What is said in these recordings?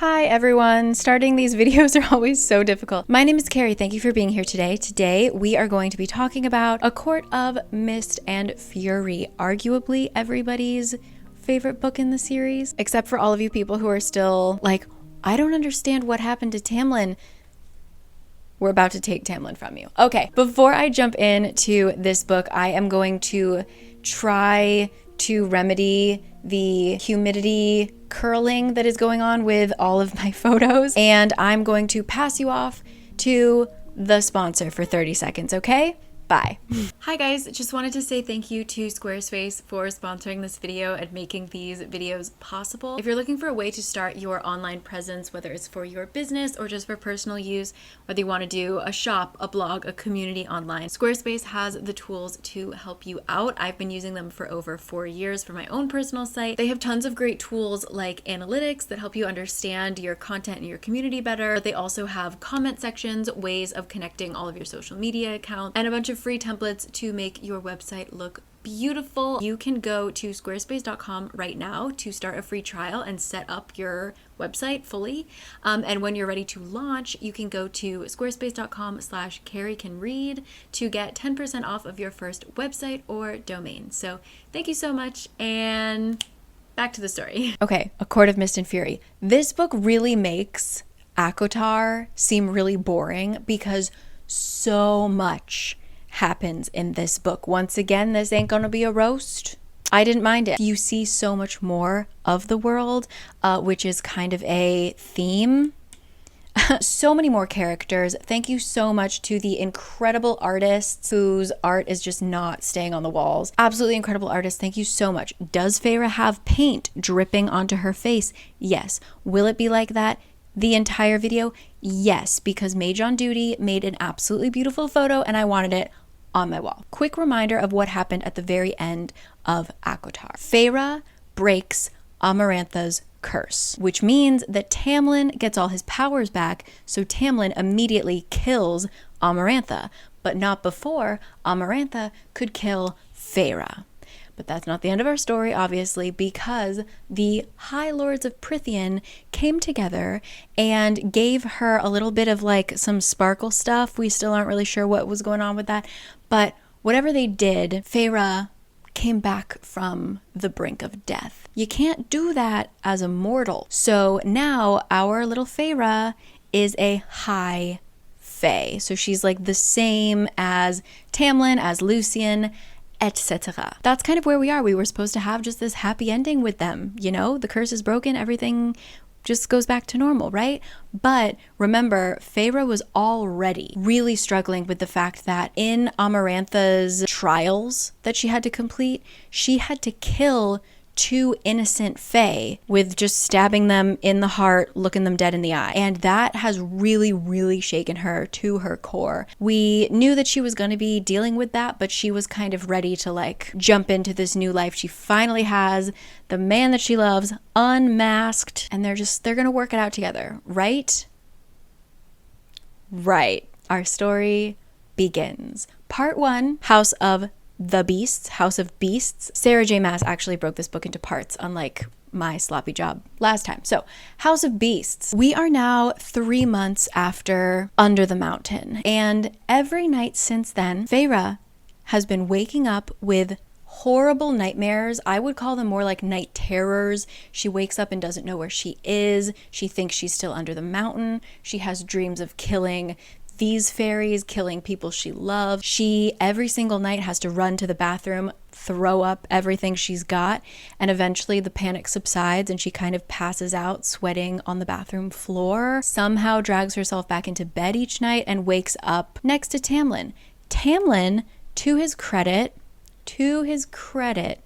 Hi everyone! Starting these videos are always so difficult. My name is Carrie. Thank you for being here today. Today we are going to be talking about A Court of Mist and Fury, arguably everybody's favorite book in the series, except for all of you people who are still like, I don't understand what happened to Tamlin. We're about to take Tamlin from you. Okay, before I jump into this book, I am going to try to remedy the humidity curling that is going on with all of my photos, and I'm going to pass you off to the sponsor for 30 seconds, okay? Bye. Hi guys, just wanted to say thank you to Squarespace for sponsoring this video and making these videos possible. If you're looking for a way to start your online presence, whether it's for your business or just for personal use, whether you want to do a shop, a blog, a community online, Squarespace has the tools to help you out. I've been using them for over 4 years for my own personal site. They have tons of great tools like analytics that help you understand your content and your community better. But they also have comment sections, ways of connecting all of your social media accounts, and a bunch of free templates to make your website look beautiful. You can go to squarespace.com right now to start a free trial and set up your website fully. And when you're ready to launch, you can go to squarespace.com/caricanread to get 10% off of your first website or domain. So thank you so much, and back to the story. Okay, A Court of Mist and Fury. This book really makes acotar seem really boring because so much happens in this book. Once again, this ain't gonna be a roast. I didn't mind it. You see so much more of the world, which is kind of a theme. So many more characters. Thank you so much to the incredible artists whose art is just not staying on the walls. Absolutely incredible artists. Thank you so much. Does Feyre have paint dripping onto her face? Yes. Will it be like that the entire video? Yes, because Mage on Duty made an absolutely beautiful photo and I wanted it on my wall. Quick reminder of what happened at the very end of acotar. Feyre breaks Amarantha's curse, which means that Tamlin gets all his powers back, so Tamlin immediately kills Amarantha, but not before Amarantha could kill Feyre. But that's not the end of our story, obviously, because the High Lords of Prythian came together and gave her a little bit of like some sparkle stuff. We still aren't really sure what was going on with that. But whatever they did, Feyre came back from the brink of death. You can't do that as a mortal. So now our little Feyre is a high fae. So she's like the same as Tamlin, as Lucian, etc. That's kind of where we are. We were supposed to have just this happy ending with them. You know, the curse is broken, everything just goes back to normal, right? But remember, Feyre was already really struggling with the fact that in Amarantha's trials that she had to complete, she had to kill 2 innocent fae with just stabbing them in the heart, looking them dead in the eye. And that has really, really shaken her to her core. We knew that she was going to be dealing with that, but she was kind of ready to like jump into this new life. She finally has the man that she loves unmasked, and they're going to work it out together, right? Right. Our story begins. Part 1, House of the Beasts, House of Beasts. Sarah J. Maas actually broke this book into parts, unlike my sloppy job last time. So, House of Beasts. We are now 3 months after Under the Mountain, and every night since then, Feyre has been waking up with horrible nightmares. I would call them more like night terrors. She wakes up and doesn't know where she is. She thinks she's still under the mountain. She has dreams of killing these fairies, killing people she loves. She every single night has to run to the bathroom, throw up everything she's got, and eventually the panic subsides and she kind of passes out sweating on the bathroom floor, somehow drags herself back into bed each night and wakes up next to Tamlin. Tamlin, to his credit,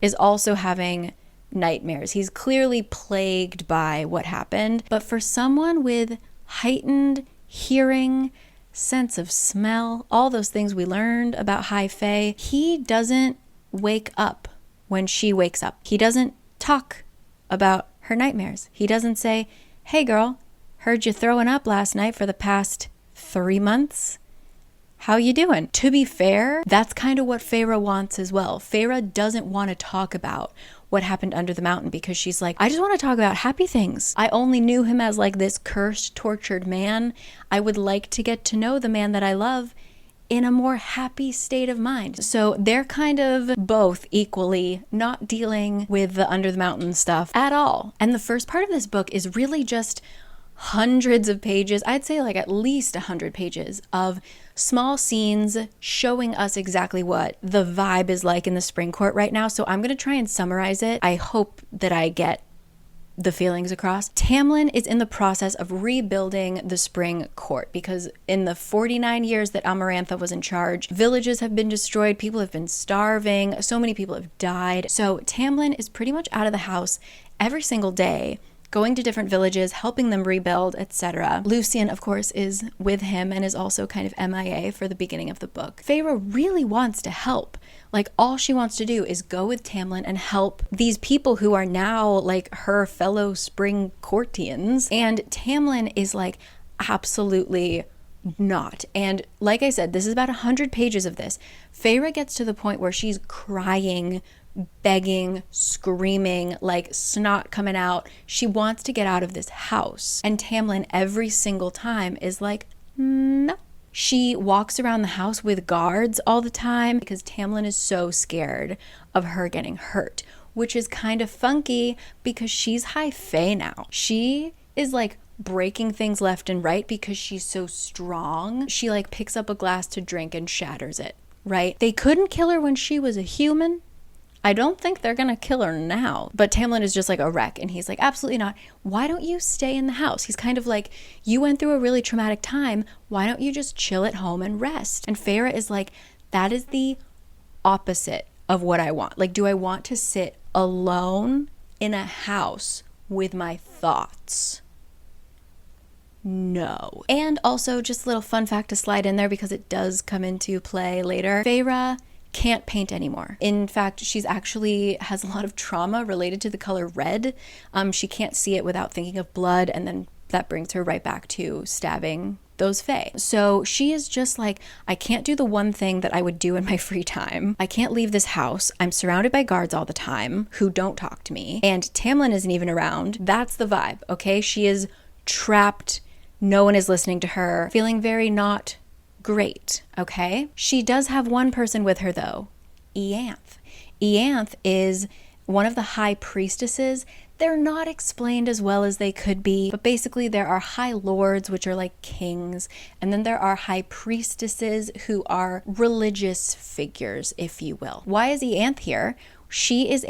is also having nightmares. He's clearly plagued by what happened, but for someone with heightened hearing, sense of smell, all those things we learned about high fae, he doesn't wake up when she wakes up. He doesn't talk about her nightmares. He doesn't say, hey girl, heard you throwing up last night for the past 3 months. How you doing? To be fair, that's kind of what Feyre wants as well. Feyre doesn't want to talk about what happened under the mountain, because she's like, I just want to talk about happy things. I only knew him as like this cursed, tortured man. I would like to get to know the man that I love in a more happy state of mind. So they're kind of both equally not dealing with the under the mountain stuff at all. And the first part of this book is really just hundreds of pages, I'd say like at least 100 pages of small scenes showing us exactly what the vibe is like in the spring court right now. So I'm going to try and summarize it. I hope that I get the feelings across. Tamlin is in the process of rebuilding the spring court because in the 49 years that Amarantha was in charge, villages have been destroyed, people have been starving, so many people have died. So Tamlin is pretty much out of the house every single day, going to different villages, helping them rebuild, etc. Lucien, of course, is with him and is also kind of MIA for the beginning of the book. Feyre really wants to help. Like, all she wants to do is go with Tamlin and help these people who are now like her fellow spring courtians. And Tamlin is like, absolutely not. And like I said, this is about 100 pages of this. Feyre gets to the point where she's crying, begging, screaming, like snot coming out. She wants to get out of this house. And Tamlin every single time is like, no. She walks around the house with guards all the time because Tamlin is so scared of her getting hurt, which is kind of funky because she's high fae now. She is like breaking things left and right because she's so strong. She like picks up a glass to drink and shatters it, right? They couldn't kill her when she was a human. I don't think they're gonna kill her now. But Tamlin is just like a wreck and he's like, absolutely not. Why don't you stay in the house? He's kind of like, you went through a really traumatic time. Why don't you just chill at home and rest? And Feyre is like, that is the opposite of what I want. Like, do I want to sit alone in a house with my thoughts? No. And also, just a little fun fact to slide in there because it does come into play later. Feyre can't paint anymore. In fact, she's actually has a lot of trauma related to the color red. She can't see it without thinking of blood, and then that brings her right back to stabbing those fae. So she is just like, I can't do the one thing that I would do in my free time. I can't leave this house. I'm surrounded by guards all the time who don't talk to me. And Tamlin isn't even around. That's the vibe, okay? She is trapped. No one is listening to her. Feeling very not great, okay? She does have one person with her though, Ianthe. Ianthe is one of the high priestesses. They're not explained as well as they could be, but basically there are high lords, which are like kings, and then there are high priestesses who are religious figures, if you will. Why is Ianthe here? She is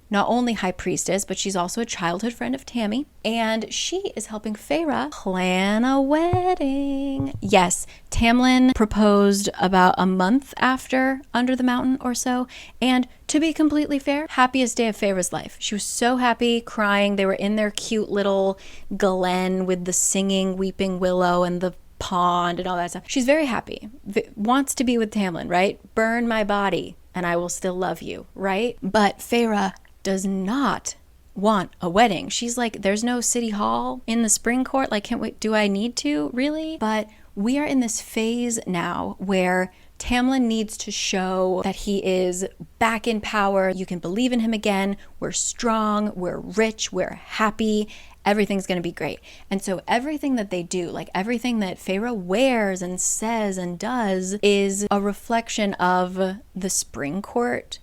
not only high priestess, but she's also a childhood friend of Tammy, and she is helping Feyre plan a wedding. Yes, Tamlin proposed about a month after Under the Mountain or so, and to be completely fair, happiest day of Feyre's life. She was so happy, crying. They were in their cute little glen with the singing weeping willow and the pond and all that stuff. She's very happy, wants to be with Tamlin, right? Burn my body and I will still love you, right? But Feyre does not want a wedding. She's like, there's no city hall in the spring court. Like, can't wait. Do I need to really? But we are in this phase now where Tamlin needs to show that he is back in power. You can believe in him again. We're strong. We're rich. We're happy. Everything's going to be great. And so everything that they do, like everything that Feyre wears and says and does, is a reflection of the spring court.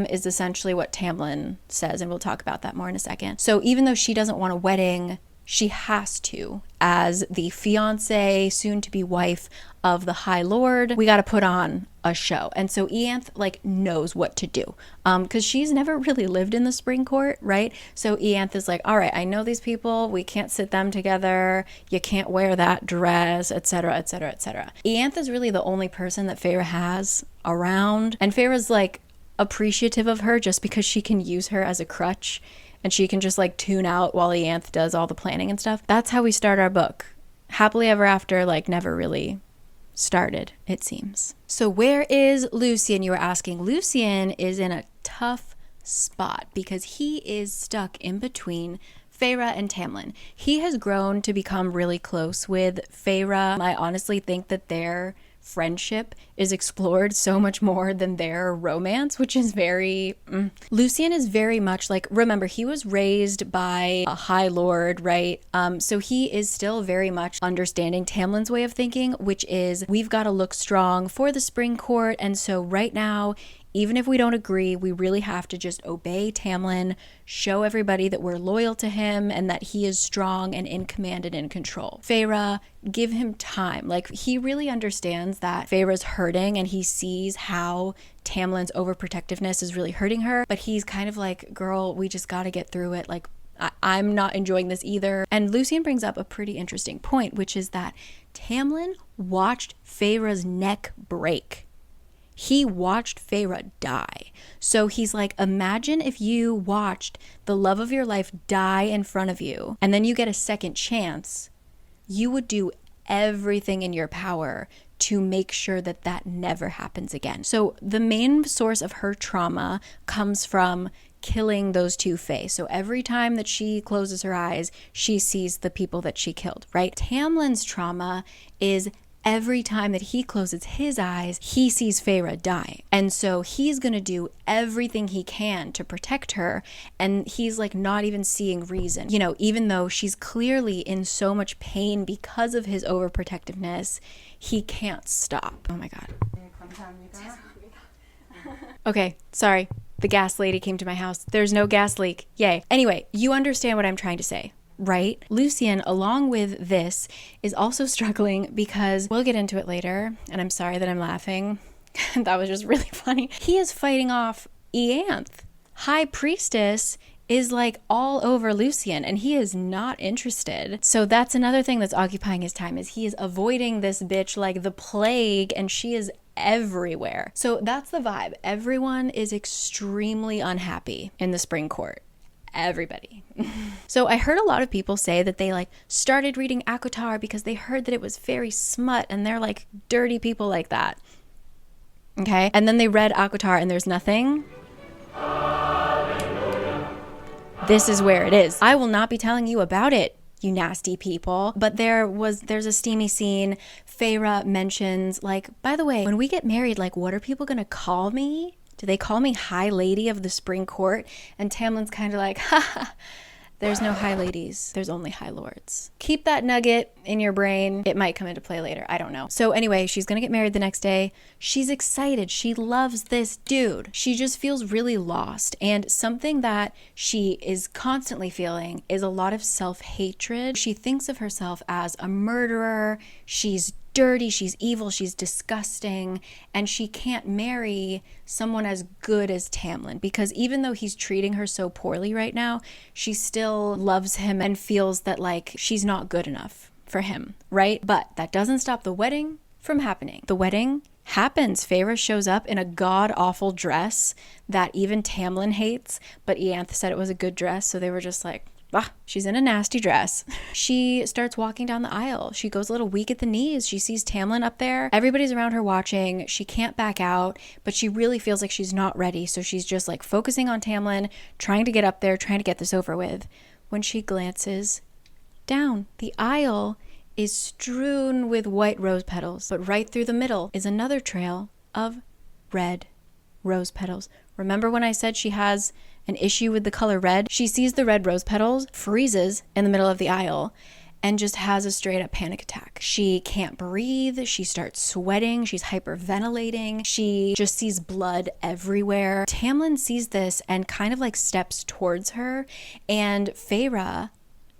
Is essentially what Tamlin says, and we'll talk about that more in a second. So even though she doesn't want a wedding, she has to, as the fiance, soon-to-be wife of the High Lord. We got to put on a show. And so Ianthe like knows what to do, because she's never really lived in the spring court, right? So Ianthe is like, all right, I know these people. We can't sit them together. You can't wear that dress, etc., etc., etc. Ianthe is really the only person that Feyre has around, and Feyre's like appreciative of her just because she can use her as a crutch and she can just like tune out while Ianthe does all the planning and stuff. That's how we start our book. Happily ever after, like, never really started, it seems. So where is Lucien, you were asking? Lucien is in a tough spot because he is stuck in between Feyre and Tamlin. He has grown to become really close with Feyre. I honestly think that their friendship is explored so much more than their romance, which is very... Lucien is very much like, remember, he was raised by a high lord, right? So he is still very much understanding Tamlin's way of thinking, which is we've got to look strong for the spring court. And so right now, even if we don't agree, we really have to just obey Tamlin, show everybody that we're loyal to him and that he is strong and in command and in control. Feyre, give him time. Like, he really understands that Feyre's hurting and he sees how Tamlin's overprotectiveness is really hurting her. But he's kind of like, girl, we just got to get through it. Like, I'm not enjoying this either. And Lucien brings up a pretty interesting point, which is that Tamlin watched Feyre's neck break. He watched Feyre die. So he's like, imagine if you watched the love of your life die in front of you and then you get a second chance. You would do everything in your power to make sure that that never happens again. So the main source of her trauma comes from killing those two fae. So every time that she closes her eyes, she sees the people that she killed, right? Tamlin's trauma is every time that he closes his eyes, he sees Feyre die. And so he's going to do everything he can to protect her. And he's like not even seeing reason. You know, even though she's clearly in so much pain because of his overprotectiveness, he can't stop. Oh my God. Okay, sorry. The gas lady came to my house. There's no gas leak. Yay. Anyway, you understand what I'm trying to say, right? Lucien, along with this, is also struggling because we'll get into it later, and I'm sorry that I'm laughing. That was just really funny. He is fighting off Ianthe. High Priestess is like all over Lucien, and he is not interested. So that's another thing that's occupying his time, is he is avoiding this bitch like the plague, and she is everywhere. So that's the vibe. Everyone is extremely unhappy in the spring court. Everybody. So I heard a lot of people say that they like started reading ACOTAR because they heard that it was very smut and they're like dirty people like that. Okay. And then they read ACOTAR and there's nothing. This is where it is. I will not be telling you about it, you nasty people. But there's a steamy scene. Feyre mentions like, by the way, when we get married, like what are people going to call me? Do they call me High Lady of the Spring Court? And Tamlin's kind of like, ha, there's no High Ladies. There's only High Lords. Keep that nugget in your brain. It might come into play later. I don't know. So anyway, she's going to get married the next day. She's excited. She loves this dude. She just feels really lost. And something that she is constantly feeling is a lot of self-hatred. She thinks of herself as a murderer. She's dirty, she's evil, she's disgusting, and she can't marry someone as good as Tamlin because even though he's treating her so poorly right now, she still loves him and feels that like she's not good enough for him, right? But that doesn't stop the wedding from happening. The wedding happens. Feyre shows up in a god-awful dress that even Tamlin hates, but Ianthe said it was a good dress, so they were just like, she's in a nasty dress. She starts walking down the aisle. She goes a little weak at the knees. She sees Tamlin up there. Everybody's around her watching. She can't back out, but she really feels like she's not ready. So she's just like focusing on Tamlin, trying to get up there, trying to get this over with. When she glances down, the aisle is strewn with white rose petals, but right through the middle is another trail of red rose petals. Remember when I said she has an issue with the color red? She sees the red rose petals, freezes in the middle of the aisle, and just has a straight up panic attack. She can't breathe. She starts sweating. She's hyperventilating. She just sees blood everywhere. Tamlin sees this and kind of like steps towards her, and Feyre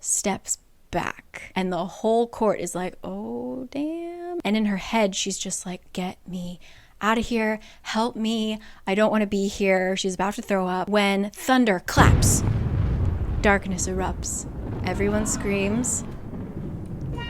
steps back. And the whole court is like, oh, damn. And in her head, she's just like, get me out of here, help me, I don't want to be here. She's about to throw up when thunder claps. Darkness erupts. Everyone screams.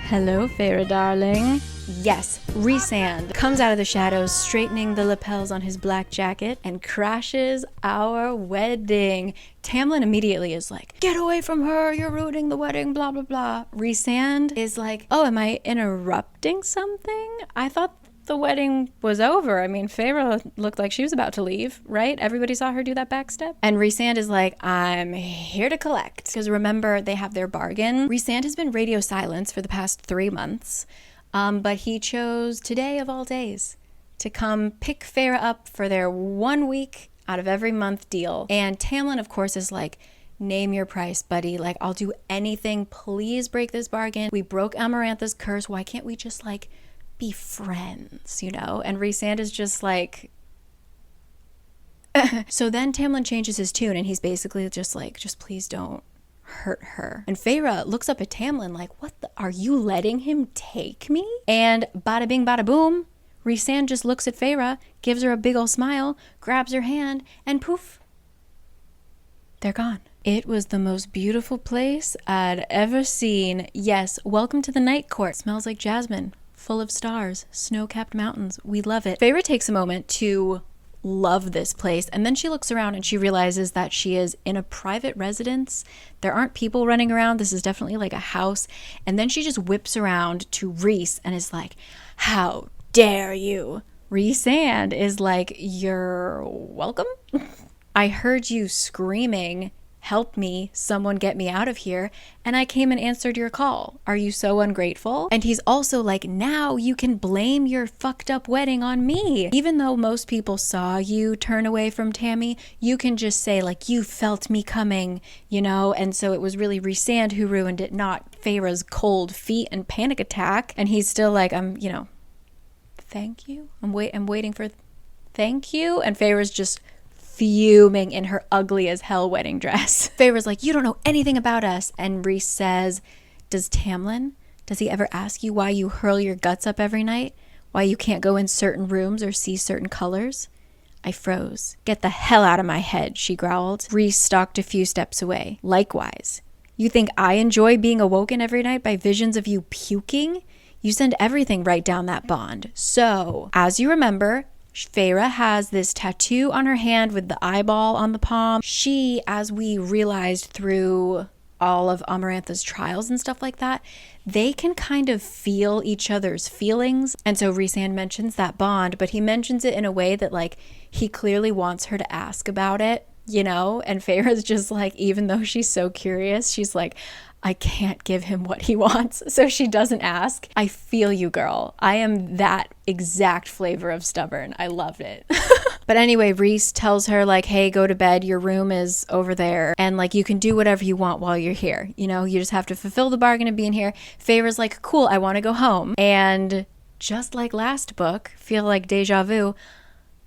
Hello, Feyre, darling. Yes, Rhysand comes out of the shadows, straightening the lapels on his black jacket, and crashes our wedding. Tamlin immediately is like, get away from her, you're ruining the wedding, blah, blah, blah. Rhysand is like, oh, am I interrupting something? I thought the wedding was over. I mean, Feyre looked like she was about to leave, right? Everybody saw her do that back step. And Rhysand is like, I'm here to collect. Because remember, they have their bargain. Rhysand has been radio silence for the past 3 months. But he chose today of all days to come pick Feyre up for their 1 week out of every month deal. And Tamlin, of course, is like, name your price, buddy. Like, I'll do anything. Please break this bargain. We broke Amarantha's curse. Why can't we just like be friends, you know? And Rhysand is just like... So then Tamlin changes his tune and he's basically just like, just please don't hurt her. And Feyre looks up at Tamlin like, what the, are you letting him take me? And bada bing bada boom, Rhysand just looks at Feyre, gives her a big ol' smile, grabs her hand, and poof, they're gone. It was the most beautiful place I'd ever seen. Yes, welcome to the night court. Smells like jasmine, full of stars, snow-capped mountains. We love it. Feyre takes a moment to love this place, and then she looks around and she realizes that she is in a private residence. There aren't people running around. This is definitely like a house. And then she just whips around to Rhys and is like, how dare you? Rhysand is like, you're welcome. I heard you screaming, help me, someone get me out of here, and I came and answered your call. Are you so ungrateful? And he's also like, now you can blame your fucked up wedding on me. Even though most people saw you turn away from Tammy, you can just say like, you felt me coming, you know? And so it was really Rhysand who ruined it, not Feyre's cold feet and panic attack. And he's still like, you know, thank you. I'm waiting for thank you. And Feyre's just fuming in her ugly as hell wedding dress. Feyre's like, you don't know anything about us. And Rhys says, does he ever ask you why you hurl your guts up every night? Why you can't go in certain rooms or see certain colors? I froze. Get the hell out of my head, she growled. Rhys stalked a few steps away. Likewise. You think I enjoy being awoken every night by visions of you puking? You send everything right down that bond. So, as you remember, Feyre has this tattoo on her hand with the eyeball on the palm. She, as we realized through all of Amarantha's trials and stuff like that, they can kind of feel each other's feelings. And so Rhysand mentions that bond, but he mentions it in a way that like he clearly wants her to ask about it, you know? And Feyre's just like, even though she's so curious, she's like, I can't give him what he wants. So she doesn't ask. I feel you, girl. I am that exact flavor of stubborn. I loved it. But anyway, Rhys tells her like, hey, go to bed. Your room is over there. And like, you can do whatever you want while you're here. You know, you just have to fulfill the bargain of being here. Feyre's like, cool, I want to go home. And just like last book, feel like deja vu,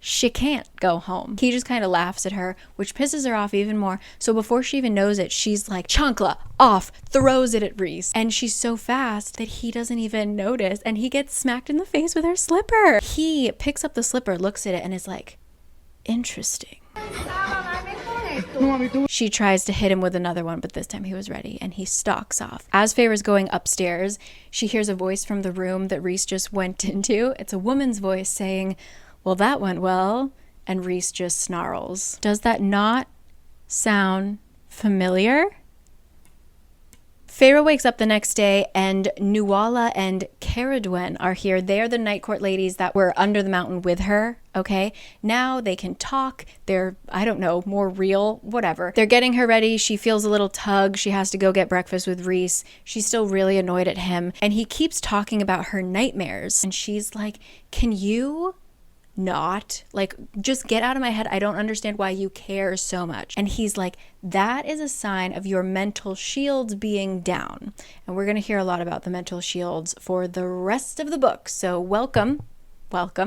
she can't go home. He just kind of laughs at her, which pisses her off even more. So before she even knows it, she's like, chancla, off, throws it at Rhys. And she's so fast that he doesn't even notice. And he gets smacked in the face with her slipper. He picks up the slipper, looks at it, and is like, interesting. She tries to hit him with another one, but this time he was ready, and he stalks off. As Feyre's going upstairs, she hears a voice from the room that Rhys just went into. It's a woman's voice saying, well, that went well. And Rhys just snarls. Does that not sound familiar? Feyre wakes up the next day and Nuala and Caradwen are here. They are the Night Court ladies that were under the mountain with her, okay? Now they can talk. They're, I don't know, more real, whatever. They're getting her ready. She feels a little tug. She has to go get breakfast with Rhys. She's still really annoyed at him. And he keeps talking about her nightmares. And she's like, can you not, like, just get out of my head. I don't understand why you care so much. And he's like, that is a sign of your mental shields being down. And we're going to hear a lot about the mental shields for the rest of the book. So welcome.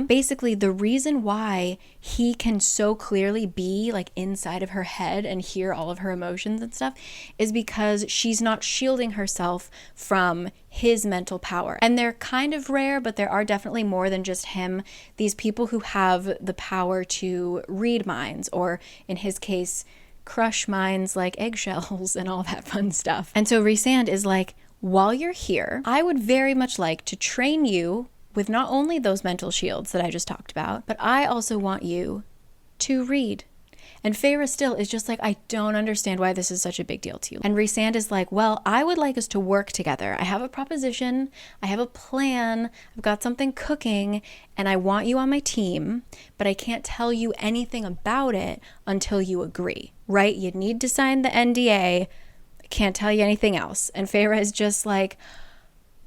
Basically, the reason why he can so clearly be like inside of her head and hear all of her emotions and stuff is because she's not shielding herself from his mental power. And they're kind of rare, but there are definitely more than just him. These people who have the power to read minds, or in his case, crush minds like eggshells and all that fun stuff. And so Rhysand is like, while you're here, I would very much like to train you with not only those mental shields that I just talked about, but I also want you to read. And Feyre still is just like, I don't understand why this is such a big deal to you. And Rhysand is like, well, I would like us to work together. I have a proposition. I have a plan. I've got something cooking, and I want you on my team, but I can't tell you anything about it until you agree, right? You need to sign the NDA. I can't tell you anything else. And Feyre is just like,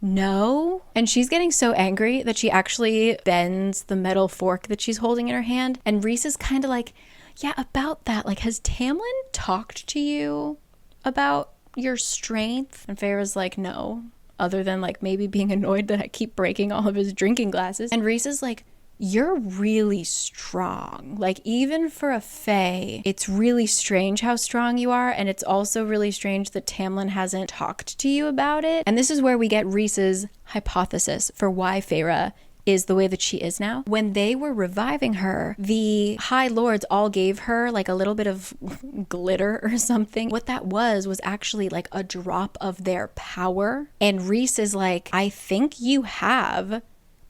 no. And she's getting so angry that she actually bends the metal fork that she's holding in her hand. And Rhys is kind of like, yeah, about that. Like, has Tamlin talked to you about your strength? And Feyre's like, no, other than like maybe being annoyed that I keep breaking all of his drinking glasses. And Rhys is like, you're really strong. Like, even for a fae, it's really strange how strong you are. And it's also really strange that Tamlin hasn't talked to you about it. And this is where we get Rhys's hypothesis for why Feyre is the way that she is now. When they were reviving her, the High Lords all gave her like a little bit of glitter or something. What that was actually like a drop of their power. And Rhys is like, I think you have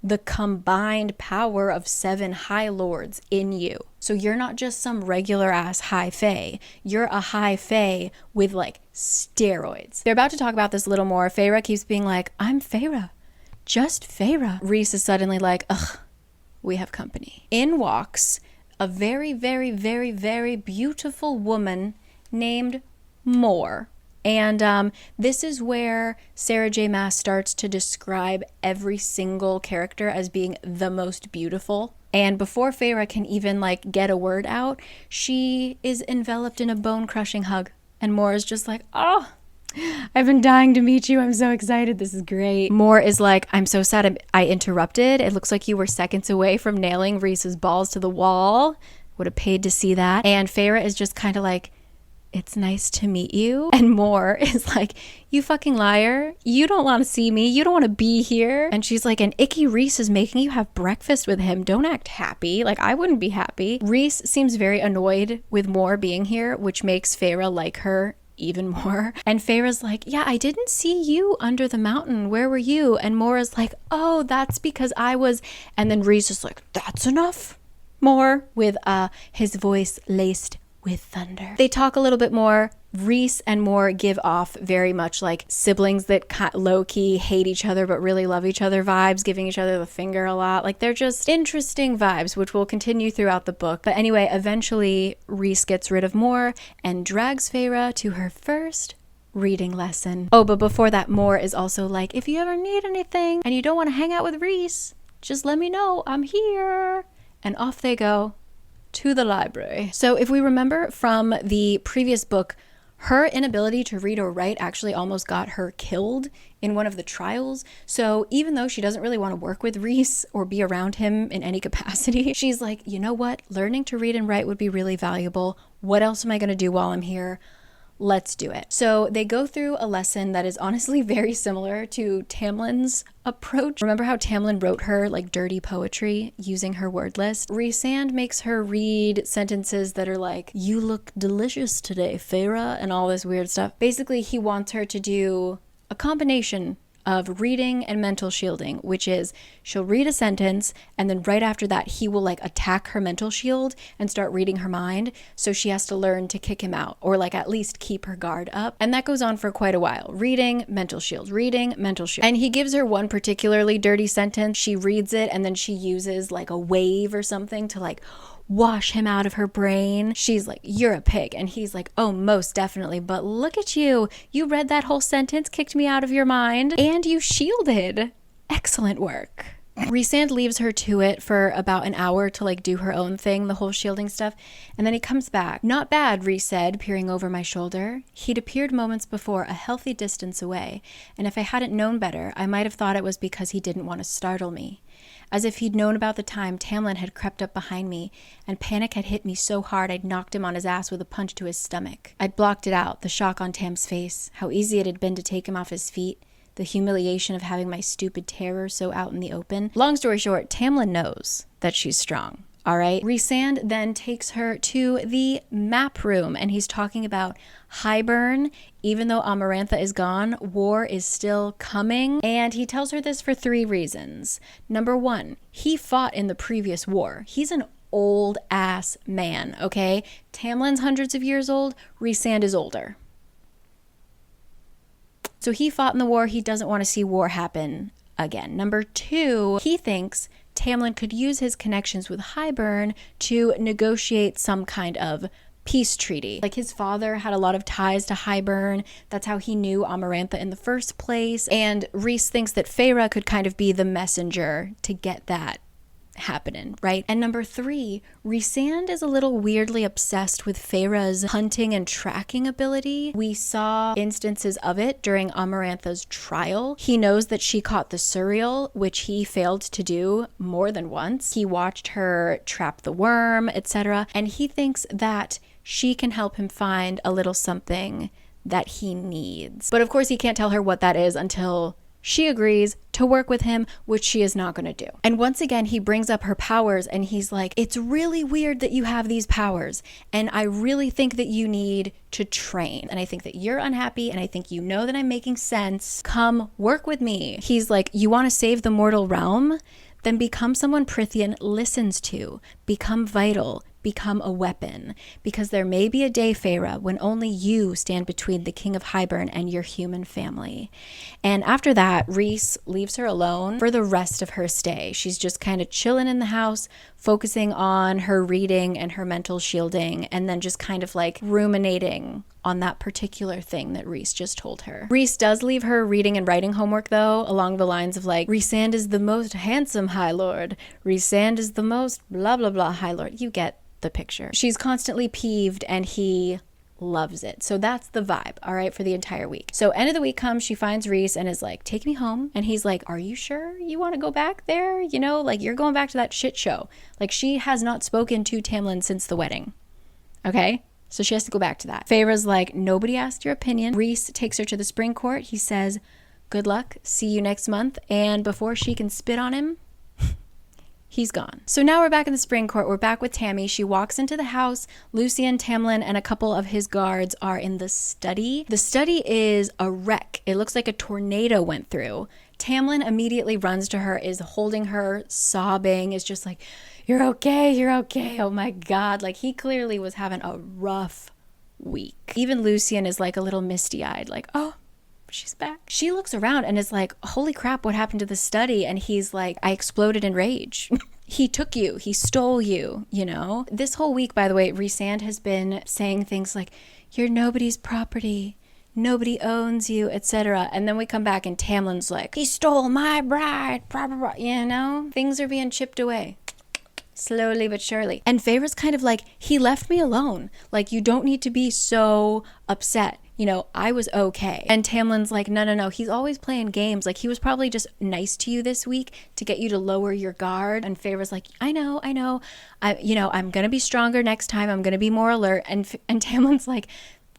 the combined power of 7 High Lords in you. So you're not just some regular ass high fae. You're a high fae with like steroids. They're about to talk about this a little more. Feyre keeps being like, I'm Feyre. Just Feyre. Rhys is suddenly like, ugh, we have company. In walks a very, very, very, very beautiful woman named Mor. And this is where Sarah J. Maas starts to describe every single character as being the most beautiful. And before Feyre can even like get a word out, she is enveloped in a bone-crushing hug. And Mor is just like, oh, I've been dying to meet you. I'm so excited. This is great. Mor is like, I'm so sad I interrupted. It looks like you were seconds away from nailing Rhys's balls to the wall. Would have paid to see that. And Feyre is just kind of like, it's nice to meet you. And Mor is like, you fucking liar. You don't want to see me. You don't want to be here. And she's like, and Icky Rhys is making you have breakfast with him. Don't act happy. Like, I wouldn't be happy. Rhys seems very annoyed with Mor being here, which makes Feyre like her even more. And Feyre's like, yeah, I didn't see you under the mountain. Where were you? And Mor is like, oh, that's because I was. And then Rhys is like, that's enough, Mor, with his voice laced with thunder. They talk a little bit more. Rhys and Mor give off very much like siblings that low-key hate each other but really love each other vibes, giving each other the finger a lot. Like, they're just interesting vibes, which will continue throughout the book. But anyway, eventually Rhys gets rid of Mor and drags Feyre to her first reading lesson. Oh, but before that, Mor is also like, if you ever need anything and you don't want to hang out with Rhys, just let me know. I'm here. And off they go to the library. So if we remember from the previous book, her inability to read or write actually almost got her killed in one of the trials. So even though she doesn't really want to work with Rhys or be around him in any capacity, she's like, you know what? Learning to read and write would be really valuable. What else am I going to do while I'm here? Let's do it. So they go through a lesson that is honestly very similar to Tamlin's approach. Remember how Tamlin wrote her like dirty poetry using her word list? Rhysand makes her read sentences that are like, you look delicious today, Feyre, and all this weird stuff. Basically, he wants her to do a combination of reading and mental shielding, which is she'll read a sentence and then right after that he will like attack her mental shield and start reading her mind, so she has to learn to kick him out or like at least keep her guard up. And that goes on for quite a while. Reading, mental shield, reading, mental shield. And he gives her one particularly dirty sentence. She reads it and then she uses like a wave or something to like wash him out of her brain. She's like, you're a pig. And he's like, oh, most definitely. But look at you. You read that whole sentence, kicked me out of your mind, and you shielded. Excellent work. Rhysand leaves her to it for about an hour to like do her own thing, the whole shielding stuff. And then he comes back. Not bad, Rhys said, peering over my shoulder. He'd appeared moments before, a healthy distance away. And if I hadn't known better, I might have thought it was because he didn't want to startle me. As if he'd known about the time Tamlin had crept up behind me, and panic had hit me so hard I'd knocked him on his ass with a punch to his stomach. I'd blocked it out, the shock on Tam's face, how easy it had been to take him off his feet, the humiliation of having my stupid terror so out in the open. Long story short, Tamlin knows that she's strong. All right. Rhysand then takes her to the map room and he's talking about Hybern. Even though Amarantha is gone, war is still coming. And he tells her this for 3 reasons. Number 1, he fought in the previous war. He's an old ass man, okay? Tamlin's hundreds of years old. Rhysand is older. So he fought in the war. He doesn't want to see war happen again. Number 2, he thinks Tamlin could use his connections with Hybern to negotiate some kind of peace treaty. Like his father had a lot of ties to Hybern. That's how he knew Amarantha in the first place. And Rhys thinks that Feyre could kind of be the messenger to get that happening, right? And number 3, Rhysand is a little weirdly obsessed with Feyre's hunting and tracking ability. We saw instances of it during Amarantha's trial. He knows that she caught the Suriel, which he failed to do more than once. He watched her trap the worm, etc. And he thinks that she can help him find a little something that he needs. But of course he can't tell her what that is until she agrees to work with him, which she is not going to do. And once again, he brings up her powers and he's like, it's really weird that you have these powers. And I really think that you need to train. And I think that you're unhappy. And I think you know that I'm making sense. Come work with me. He's like, you want to save the mortal realm? Then become someone Prythian listens to. Become vital. Become a weapon, because there may be a day, Feyre, when only you stand between the King of Hybern and your human family. And after that, Rhys leaves her alone for the rest of her stay. She's just kind of chilling in the house, focusing on her reading and her mental shielding, and then just kind of like ruminating on that particular thing that Rhys just told her. Rhys does leave her reading and writing homework though, along the lines of like, Rhysand is the most handsome High Lord. Rhysand is the most blah blah blah High Lord. You get the picture. She's constantly peeved and he loves it. So that's the vibe, all right, for the entire week. So end of the week comes, she finds Rhys and is like, take me home. And he's like, are you sure you want to go back there? You know, like you're going back to that shit show. Like she has not spoken to Tamlin since the wedding. Okay? So she has to go back to that. Feyre's like, nobody asked your opinion. Rhys takes her to the spring court. He says, good luck. See you next month. And before she can spit on him, he's gone. So now we're back in the spring court. We're back with Tammy. She walks into the house. Lucian, Tamlin, and a couple of his guards are in the study. The study is a wreck. It looks like a tornado went through. Tamlin immediately runs to her, is holding her, sobbing, is just like, you're okay, you're okay. Oh my God. Like he clearly was having a rough week. Even Lucian is like a little misty-eyed, like, oh, she's back. She looks around and is like, holy crap, what happened to the study? And he's like, I exploded in rage. He took you. He stole you, you know? This whole week, by the way, Rhysand has been saying things like, you're nobody's property. Nobody owns you, etc. And then we come back and Tamlin's like, he stole my bride, blah, blah, blah. You know? Things are being chipped away. Slowly but surely. And Feyre's kind of like, he left me alone. Like, you don't need to be so upset. You know, I was okay. And Tamlin's like, no. He's always playing games. Like, he was probably just nice to you this week to get you to lower your guard. And Feyre's like, I know. I'm going to be stronger next time. I'm going to be more alert. And Tamlin's like,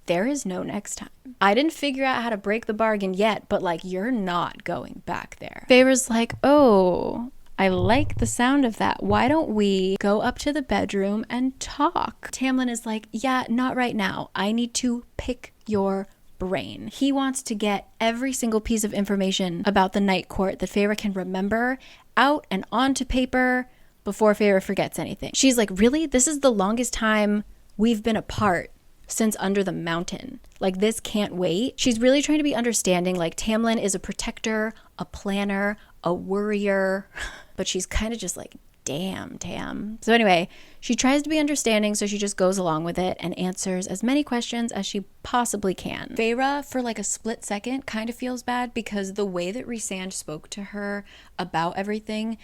there is no next time. I didn't figure out how to break the bargain yet, but like, you're not going back there. Feyre's like, oh, I like the sound of that. Why don't we go up to the bedroom and talk? Tamlin is like, yeah, not right now. I need to pick your brain. He wants to get every single piece of information about the night court that Feyre can remember out and onto paper before Feyre forgets anything. She's like, really? This is the longest time we've been apart since Under the Mountain. Like, this can't wait. She's really trying to be understanding. Like, Tamlin is a protector, a planner, a worrier, but she's kind of just like, damn, Tam. So anyway, she tries to be understanding, so she just goes along with it and answers as many questions as she possibly can. Feyre, for like a split second, kind of feels bad because the way that Rhysand spoke to her about everything,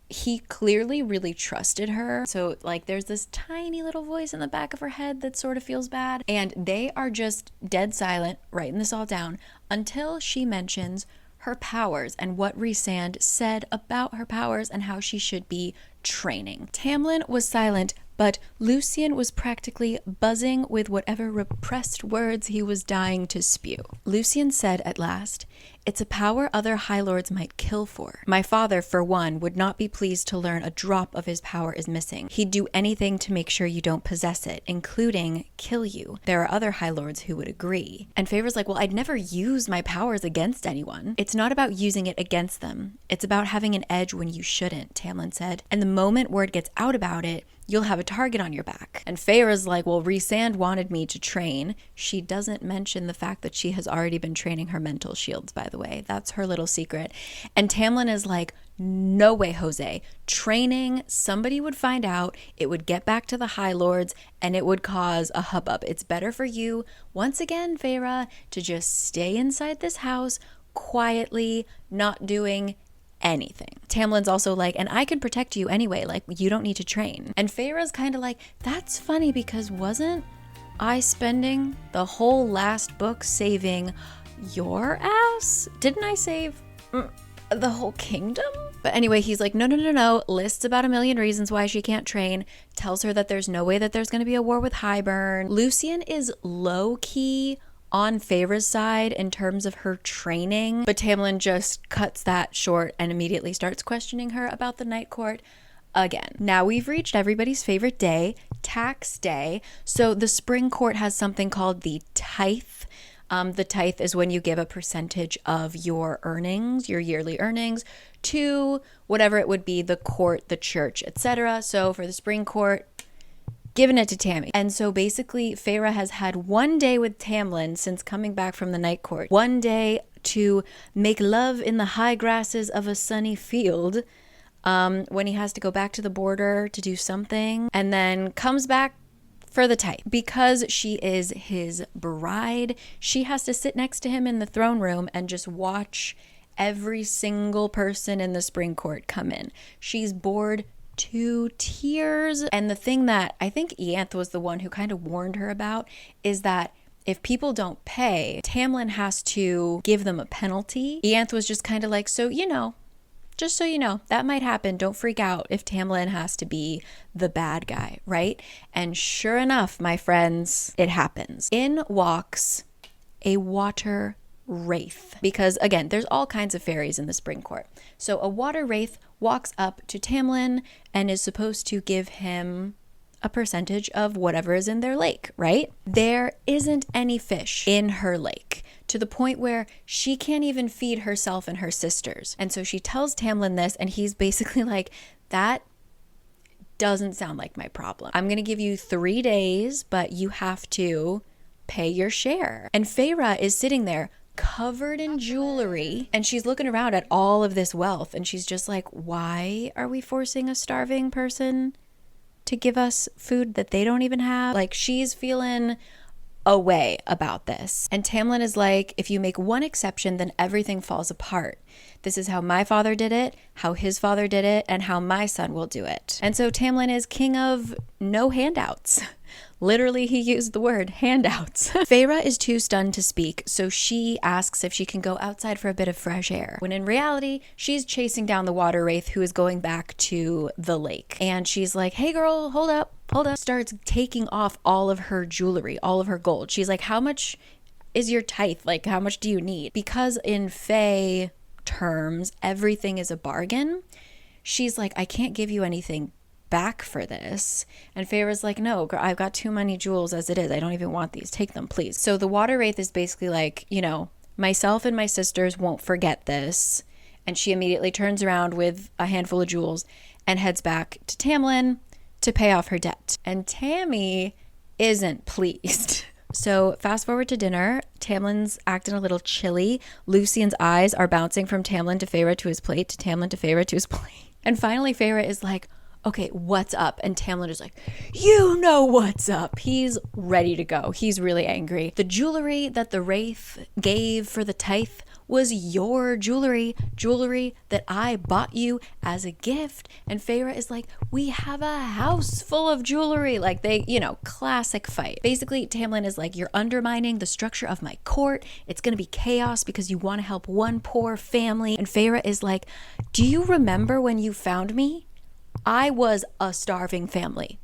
he clearly really trusted her. So like there's this tiny little voice in the back of her head that sort of feels bad. And they are just dead silent, writing this all down, until she mentions her powers and what Rhysand said about her powers and how she should be training. Tamlin was silent, but Lucian was practically buzzing with whatever repressed words he was dying to spew. Lucian said at last, "It's a power other High Lords might kill for. My father, for one, would not be pleased to learn a drop of his power is missing. He'd do anything to make sure you don't possess it, including kill you. There are other High Lords who would agree." And Feyre's like, well, I'd never use my powers against anyone. It's not about using it against them. It's about having an edge when you shouldn't, Tamlin said. And the moment word gets out about it, you'll have a target on your back. And Feyre's like, well, Rhysand wanted me to train. She doesn't mention the fact that she has already been training her mental shields, by by the way. That's her little secret. And Tamlin is like, no way, Jose. Training, somebody would find out, it would get back to the High Lords, and it would cause a hubbub. It's better for you, once again, Feyre, to just stay inside this house quietly, not doing anything. Tamlin's also like, and I can protect you anyway, like, you don't need to train. And Feyre's kind of like, that's funny because wasn't I spending the whole last book saving your ass? Didn't I save the whole kingdom? But anyway, he's like, no, lists about a million reasons why she can't train, tells her that there's no way that there's going to be a war with Hybern. Lucian is low-key on Feyre's side in terms of her training, but Tamlin just cuts that short and immediately starts questioning her about the Night Court again. Now we've reached everybody's favorite day, tax day. So the Spring Court has something called the tithe. The tithe is when you give a percentage of your earnings, your yearly earnings, to whatever it would be, the court, the church, etc. So for the Spring Court, giving it to Tammy. And so basically Feyre has had one day with Tamlin since coming back from the Night Court. One day to make love in the high grasses of a sunny field, when he has to go back to the border to do something, and then comes back for the tithe. Because she is his bride, she has to sit next to him in the throne room and just watch every single person in the Spring Court come in. She's bored to tears. And the thing that I think Ianthe was the one who kind of warned her about is that if people don't pay, Tamlin has to give them a penalty. Ianthe was just kind of like, just so you know, that might happen. Don't freak out if Tamlin has to be the bad guy, right? And sure enough, my friends, it happens. In walks a water wraith. Because again, there's all kinds of fairies in the Spring Court. So a water wraith walks up to Tamlin and is supposed to give him a percentage of whatever is in their lake, right? There isn't any fish in her lake, to the point where she can't even feed herself and her sisters. And so she tells Tamlin this, and he's basically like, that doesn't sound like my problem. I'm going to give you 3 days, but you have to pay your share. And Feyre is sitting there covered in jewelry, and she's looking around at all of this wealth, and she's just like, why are we forcing a starving person to give us food that they don't even have? Like, she's feeling a way about this. And Tamlin is like, if you make one exception, then everything falls apart. This is how my father did it, how his father did it, and how my son will do it. And so Tamlin is king of no handouts. Literally, he used the word handouts. Feyre is too stunned to speak, so she asks if she can go outside for a bit of fresh air. When in reality, she's chasing down the water wraith who is going back to the lake. And she's like, hey girl, hold up. Starts taking off all of her jewelry, all of her gold. She's like, how much is your tithe? Like, how much do you need? Because in Fae terms, everything is a bargain. She's like, I can't give you anything back for this. And Feyre's like, no, girl, I've got too many jewels as it is. I don't even want these. Take them, please. So the water wraith is basically like, myself and my sisters won't forget this. And she immediately turns around with a handful of jewels and heads back to Tamlin to pay off her debt. And Tammy isn't pleased. So fast forward to dinner. Tamlin's acting a little chilly. Lucian's eyes are bouncing from Tamlin to Feyre to his plate, to Tamlin to Feyre to his plate. And finally Feyre is like, okay, what's up? And Tamlin is like, you know what's up. He's ready to go. He's really angry. The jewelry that the wraith gave for the tithe was your jewelry that I bought you as a gift. And Feyre is like, we have a house full of jewelry. Like, they, classic fight. Basically, Tamlin is like, you're undermining the structure of my court. It's going to be chaos because you want to help one poor family. And Feyre is like, do you remember when you found me? I was a starving family.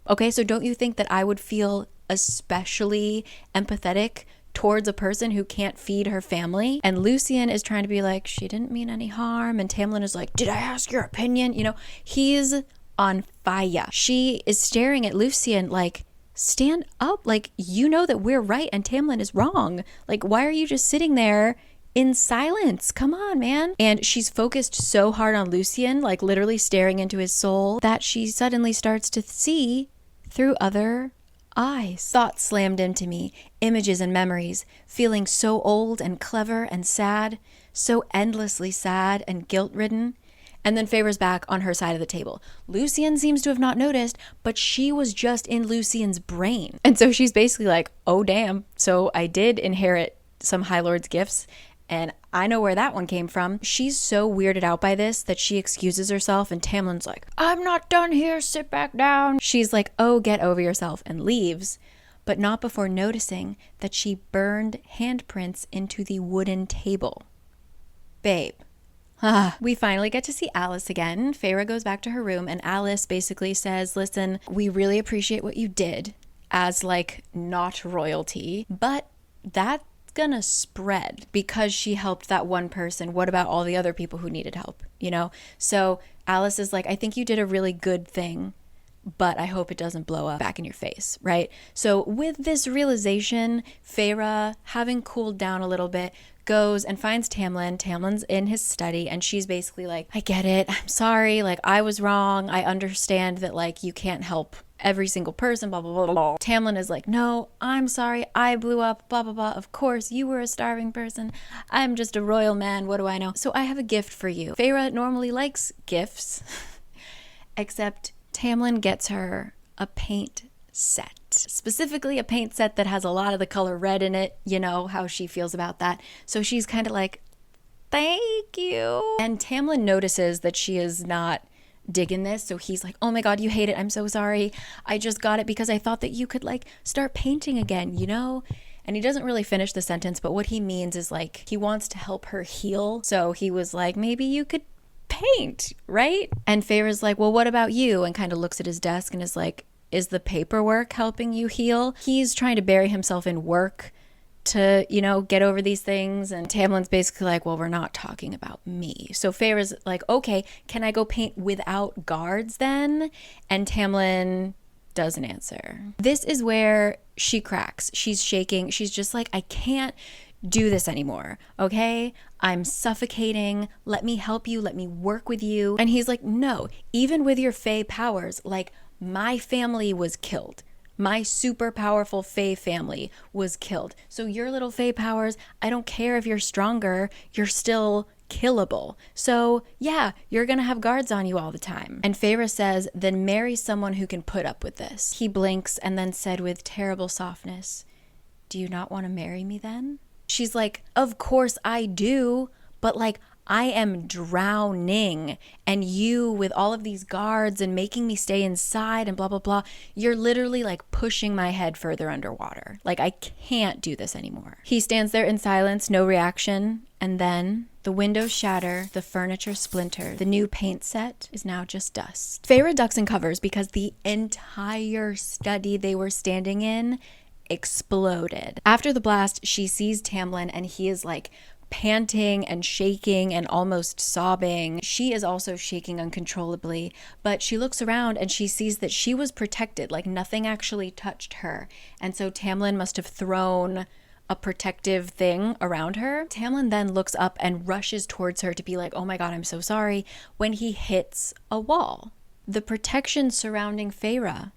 Okay, so don't you think that I would feel especially empathetic towards a person who can't feed her family? And Lucian is trying to be like, she didn't mean any harm. And Tamlin is like, did I ask your opinion? He's on fire. She is staring at Lucian like, stand up. Like, you know that we're right and Tamlin is wrong. Like, why are you just sitting there in silence? Come on, man. And she's focused so hard on Lucian, like literally staring into his soul, that she suddenly starts to see through other eyes. Thoughts slammed into me, images and memories, feeling so old and clever and sad, so endlessly sad and guilt-ridden. And then Feyre's back on her side of the table. Lucien seems to have not noticed, but she was just in Lucien's brain. And so she's basically like, oh damn, so I did inherit some High Lord's gifts, and I know where that one came from. She's so weirded out by this that she excuses herself, and Tamlin's like, I'm not done here, sit back down. She's like, oh, get over yourself, and leaves, but not before noticing that she burned handprints into the wooden table. Babe. We finally get to see Alice again. Feyre goes back to her room, and Alice basically says, listen, we really appreciate what you did as like not royalty, but that's gonna spread because she helped that one person. What about all the other people who needed help, you know? So Alice is like, I think you did a really good thing, but I hope it doesn't blow up back in your face, right? So with this realization, Feyre, having cooled down a little bit, goes and finds Tamlin. Tamlin's in his study, and she's basically like, I get it, I'm sorry, like I was wrong, I understand that like you can't help every single person, blah, blah, blah, blah. Tamlin is like, no, I'm sorry, I blew up, blah, blah, blah. Of course, you were a starving person. I'm just a royal man. What do I know? So I have a gift for you. Feyre normally likes gifts, except Tamlin gets her a paint set. Specifically a paint set that has a lot of the color red in it. You know how she feels about that. So she's kind of like, thank you. And Tamlin notices that she is not digging this, so he's like, oh my god, you hate it, I'm so sorry, I just got it because I thought that you could like start painting again, you know? And he doesn't really finish the sentence, but what he means is like he wants to help her heal, so he was like, maybe you could paint, right? And Feyre's like, well, what about you? And kind of looks at his desk and is like, is the paperwork helping you heal? He's trying to bury himself in work to, you know, get over these things. And Tamlin's basically like, well, we're not talking about me. So Feyre's like, okay, can I go paint without guards then? And Tamlin doesn't answer. This is where she cracks. She's shaking. She's just like, I can't do this anymore, okay? I'm suffocating. Let me help you. Let me work with you. And he's like, no, even with your Fae powers, like my family was killed. My super powerful Fae family was killed. So your little Fae powers, I don't care if you're stronger, you're still killable. So yeah, you're gonna have guards on you all the time. And Feyre says, then marry someone who can put up with this. He blinks and then said with terrible softness, do you not want to marry me then? She's like, of course I do, but like, I am drowning, and you with all of these guards and making me stay inside and blah, blah, blah. You're literally like pushing my head further underwater. Like I can't do this anymore. He stands there in silence, no reaction. And then the windows shatter, the furniture splinter. The new paint set is now just dust. Feyre ducks and covers because the entire study they were standing in exploded. After the blast, she sees Tamlin and he is like panting and shaking and almost sobbing. She is also shaking uncontrollably, but she looks around and she sees that she was protected, like nothing actually touched her. And so Tamlin must have thrown a protective thing around her. Tamlin then looks up and rushes towards her to be like, oh my god, I'm so sorry, when he hits a wall. The protection surrounding Feyre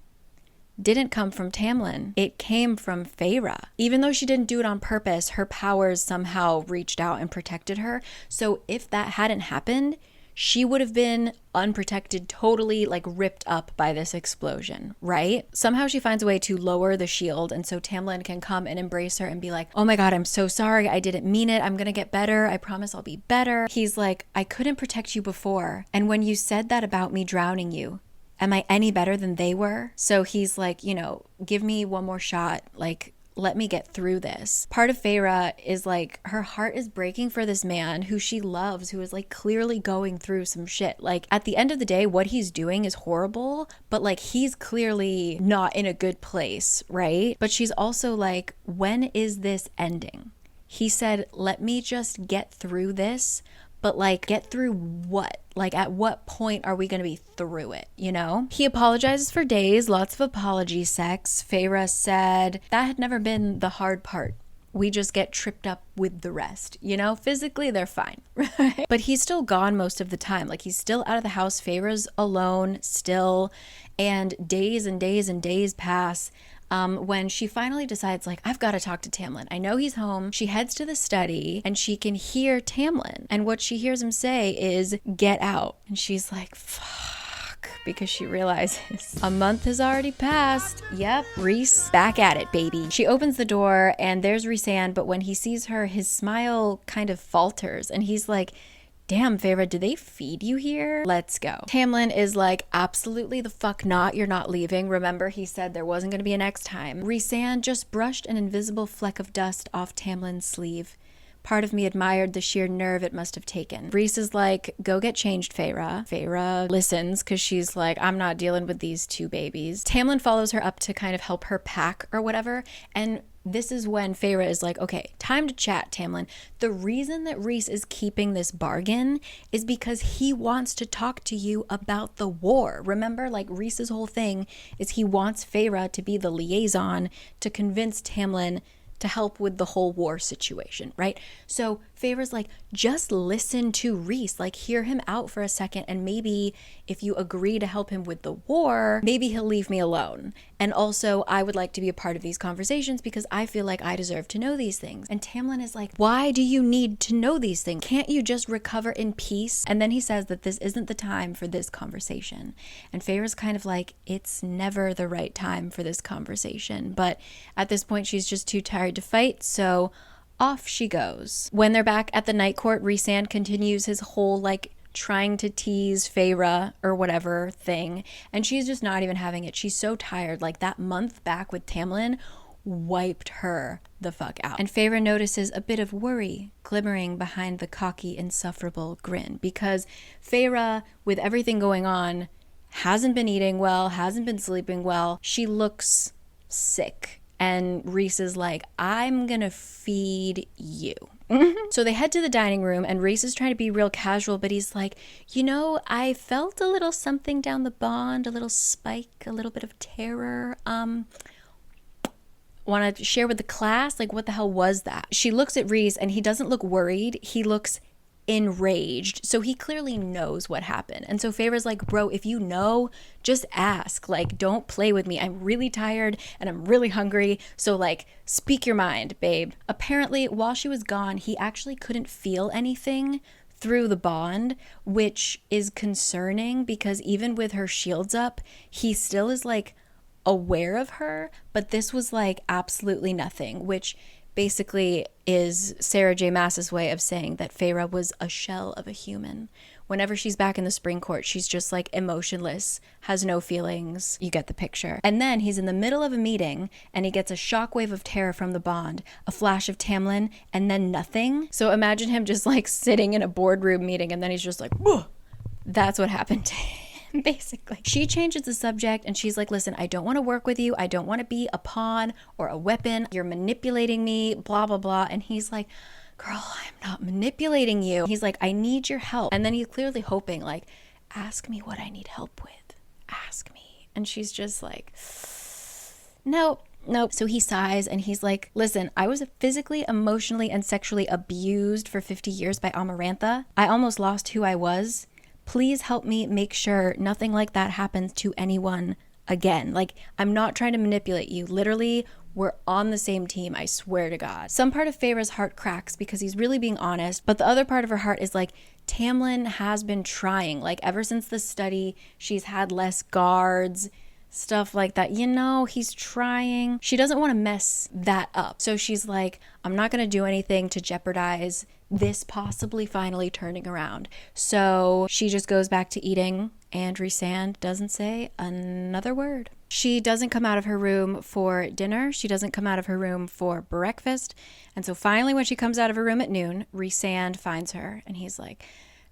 didn't come from Tamlin. It came from Feyre. Even though she didn't do it on purpose, her powers somehow reached out and protected her. So if that hadn't happened, she would have been unprotected, totally like ripped up by this explosion, right? Somehow she finds a way to lower the shield, and so Tamlin can come and embrace her and be like, oh my god, I'm so sorry, I didn't mean it, I'm gonna get better, I promise I'll be better. He's like, I couldn't protect you before, and when you said that about me drowning you, am I any better than they were? So he's like, you know, give me one more shot, like, let me get through this. Part of Feyre is like, her heart is breaking for this man who she loves, who is like clearly going through some shit. Like at the end of the day, what he's doing is horrible, but like he's clearly not in a good place, right? But she's also like, when is this ending? He said, let me just get through this. But like, get through what? Like, at what point are we going to be through it, you know? He apologizes for days, lots of apology sex. Feyre said that had never been the hard part. We just get tripped up with the rest, you know? Physically, they're fine, right? But he's still gone most of the time. Like, he's still out of the house. Feyre's alone still. And days and days and days pass. when she finally decides, like, I've got to talk to Tamlin. I know he's home. She heads to the study and she can hear Tamlin. And what she hears him say is, get out. And she's like, fuck, because she realizes a month has already passed. Yep, Rhys, back at it, baby. She opens the door and there's Rhysand, but when he sees her, his smile kind of falters and he's like, damn, Feyre, do they feed you here? Let's go. Tamlin is like, absolutely the fuck not. You're not leaving. Remember, he said there wasn't going to be a next time. Rhysand just brushed an invisible fleck of dust off Tamlin's sleeve. Part of me admired the sheer nerve it must have taken. Rhys is like, go get changed, Feyre. Feyre listens because she's like, I'm not dealing with these two babies. Tamlin follows her up to kind of help her pack or whatever. And this is when Feyre is like, okay, time to chat, Tamlin. The reason that Rhys is keeping this bargain is because he wants to talk to you about the war. Remember, like, Rhys's whole thing is he wants Feyre to be the liaison to convince Tamlin to help with the whole war situation, right? So Feyre's like, just listen to Rhys, like hear him out for a second, and maybe if you agree to help him with the war, maybe he'll leave me alone. And also, I would like to be a part of these conversations because I feel like I deserve to know these things. And Tamlin is like, why do you need to know these things? Can't you just recover in peace? And then he says that this isn't the time for this conversation. And Feyre's kind of like, it's never the right time for this conversation. But at this point, she's just too tired to fight, so off she goes. When they're back at the night court, Rhysand continues his whole like trying to tease Feyre or whatever thing, and she's just not even having it. She's so tired. Like that month back with Tamlin wiped her the fuck out. And Feyre notices a bit of worry glimmering behind the cocky, insufferable grin, because Feyre, with everything going on, hasn't been eating well, hasn't been sleeping well. She looks sick. And Rhys is like, I'm gonna feed you. So they head to the dining room and Rhys is trying to be real casual, but he's like, you know, I felt a little something down the bond, a little spike, a little bit of terror. Want to share with the class? Like, what the hell was that? She looks at Rhys and he doesn't look worried. He looks enraged. So he clearly knows what happened. And so Feyre's like, bro, if you know, just ask. Like, don't play with me. I'm really tired and I'm really hungry. So like, speak your mind, babe. Apparently, while she was gone, he actually couldn't feel anything through the bond, which is concerning because even with her shields up, he still is like aware of her. But this was like absolutely nothing, which basically is Sarah J. Maas's way of saying that Feyre was a shell of a human. Whenever she's back in the spring court, she's just like emotionless, has no feelings. You get the picture. And then he's in the middle of a meeting and he gets a shockwave of terror from the bond, a flash of Tamlin, and then nothing. So imagine him just like sitting in a boardroom meeting and then he's just like, whoa. That's what happened to him. Basically. She changes the subject and she's like, listen, I don't want to work with you. I don't want to be a pawn or a weapon. You're manipulating me, blah, blah, blah. And he's like, girl, I'm not manipulating you. He's like, I need your help. And then he's clearly hoping, like, ask me what I need help with. Ask me. And she's just like, nope. So he sighs and he's like, listen, I was physically, emotionally, and sexually abused for 50 years by Amarantha. I almost lost who I was. Please help me make sure nothing like that happens to anyone again. Like, I'm not trying to manipulate you. Literally, we're on the same team, I swear to God. Some part of Feyre's heart cracks because he's really being honest, but the other part of her heart is like, Tamlin has been trying. Like, ever since the study, she's had less guards, stuff like that. You know, he's trying. She doesn't want to mess that up. So she's like, I'm not going to do anything to jeopardize this possibly finally turning around. So she just goes back to eating and Rhysand doesn't say another word. She doesn't come out of her room for dinner. She doesn't come out of her room for breakfast. And so finally when she comes out of her room at noon, Rhysand finds her and he's like,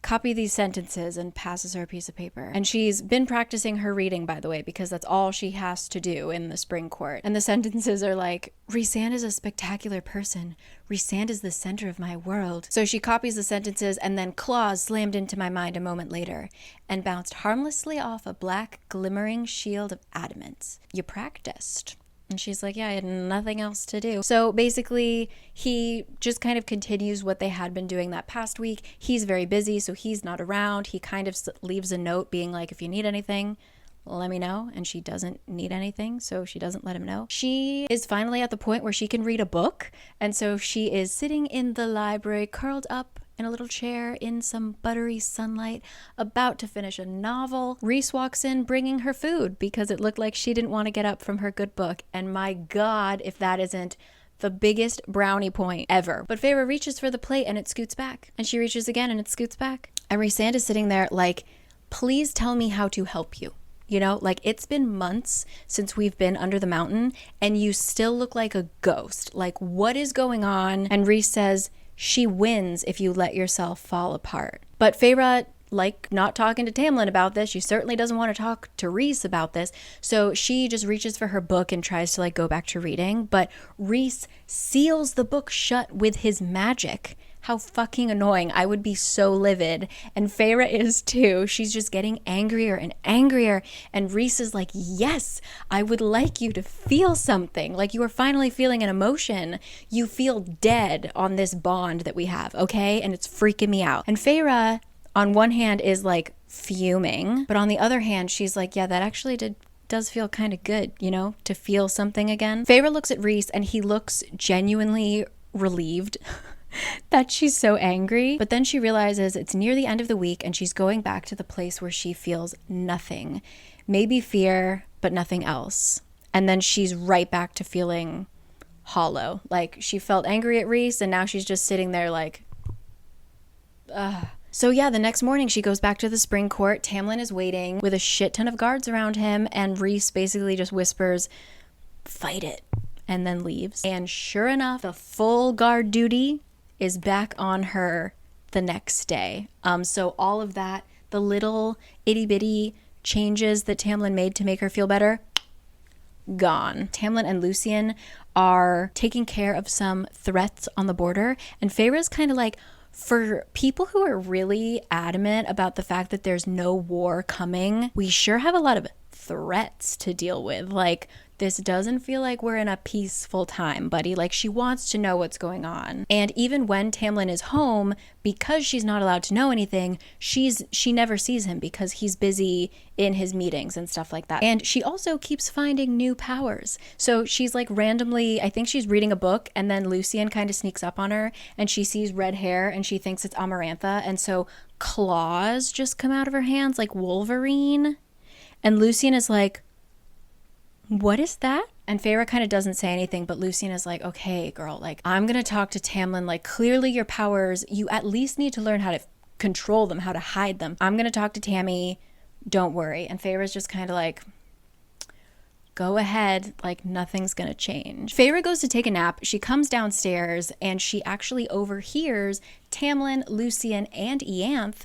copy these sentences, and passes her a piece of paper. And she's been practicing her reading, by the way, because that's all she has to do in the spring court. And the sentences are like, Rhysand is a spectacular person. Rhysand is the center of my world. So she copies the sentences, and then claws slammed into my mind a moment later and bounced harmlessly off a black, glimmering shield of adamant. You practiced. And she's like, yeah, I had nothing else to do. So basically, he just kind of continues what they had been doing that past week. He's very busy, so he's not around. He kind of leaves a note being like, if you need anything, let me know. And she doesn't need anything, so she doesn't let him know. She is finally at the point where she can read a book. And so she is sitting in the library, curled up in a little chair in some buttery sunlight, about to finish a novel. Reese walks in bringing her food because it looked like she didn't want to get up from her good book. And my God, if that isn't the biggest brownie point ever. But Feyre reaches for the plate and it scoots back. And she reaches again and it scoots back. And Rhysand is sitting there like, please tell me how to help you. You know, like it's been months since we've been under the mountain and you still look like a ghost. Like, what is going on? And Rhys says, she wins if you let yourself fall apart. But Feyre, like, not talking to Tamlin about this. She certainly doesn't want to talk to Rhys about this. So she just reaches for her book and tries to like go back to reading. But Rhys seals the book shut with his magic. How fucking annoying. I would be so livid. And Feyre is too. She's just getting angrier and angrier. And Rhys is like, yes, I would like you to feel something. Like you are finally feeling an emotion. You feel dead on this bond that we have, okay? And it's freaking me out. And Feyre, on one hand, is like fuming. But on the other hand, she's like, yeah, that actually does feel kind of good, you know, to feel something again. Feyre looks at Rhys and he looks genuinely relieved that she's so angry. But then she realizes it's near the end of the week and she's going back to the place where she feels nothing. Maybe fear, but nothing else. And then she's right back to feeling hollow. Like she felt angry at Rhys and now she's just sitting there like, ugh. So yeah, the next morning she goes back to the spring court. Tamlin is waiting with a shit ton of guards around him and Rhys basically just whispers, fight it, and then leaves. And sure enough, the full guard duty is back on her the next day. So all of that, the little itty bitty changes that Tamlin made to make her feel better, gone. Tamlin and Lucien are taking care of some threats on the border, and Feyre's kind of like, for people who are really adamant about the fact that there's no war coming, we sure have a lot of threats to deal with. Like, this doesn't feel like we're in a peaceful time, buddy. Like, she wants to know what's going on. And even when Tamlin is home, because she's not allowed to know anything, she never sees him because he's busy in his meetings and stuff like that. And she also keeps finding new powers. So she's like randomly, I think she's reading a book and then Lucien kind of sneaks up on her and she sees red hair and she thinks it's Amarantha. And so claws just come out of her hands like Wolverine. And Lucien is like, what is that? And Feyre kind of doesn't say anything, but Lucien is like, okay, girl, like, I'm going to talk to Tamlin. Like, clearly your powers, you at least need to learn how to control them, how to hide them. I'm going to talk to Tammy. Don't worry. And Feyre's just kind of like, go ahead. Like, nothing's going to change. Feyre goes to take a nap. She comes downstairs and she actually overhears Tamlin, Lucien, and Ianthe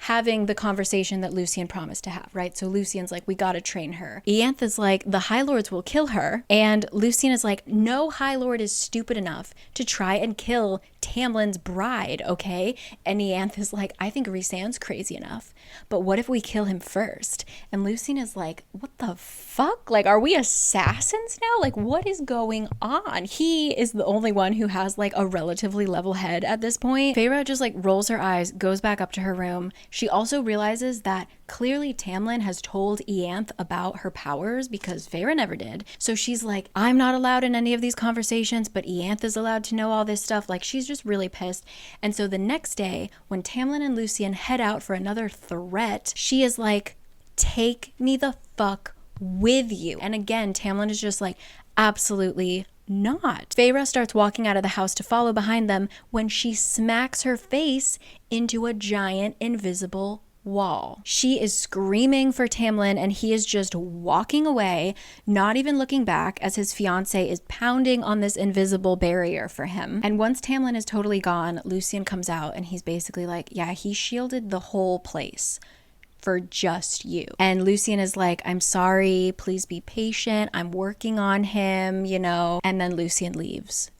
having the conversation that Lucien promised to have, right? So Lucien's like, we gotta train her. Ianthe is like, the High Lords will kill her. And Lucien is like, no High Lord is stupid enough to try and kill Tamlin's bride, okay? And Ianthe is like, I think Rhysand's crazy enough, but what if we kill him first? And Lucien is like, what the fuck? Like, are we assassins now? Like, what is going on? He is the only one who has like a relatively level head at this point. Feyre just like rolls her eyes, goes back up to her room. She also realizes that clearly Tamlin has told Ianthe about her powers because Feyre never did. So she's like, I'm not allowed in any of these conversations, but Ianthe is allowed to know all this stuff. Like, she's just really pissed. And so the next day, when Tamlin and Lucien head out for another threat, she is like, take me the fuck with you. And again, Tamlin is just like, absolutely not. Feyre starts walking out of the house to follow behind them when she smacks her face into a giant invisible wall. She is screaming for Tamlin and he is just walking away, not even looking back as his fiance is pounding on this invisible barrier for him. And once Tamlin is totally gone, Lucien comes out and he's basically like, yeah, he shielded the whole place for just you. And Lucien is like, I'm sorry, please be patient. I'm working on him, you know. And then Lucien leaves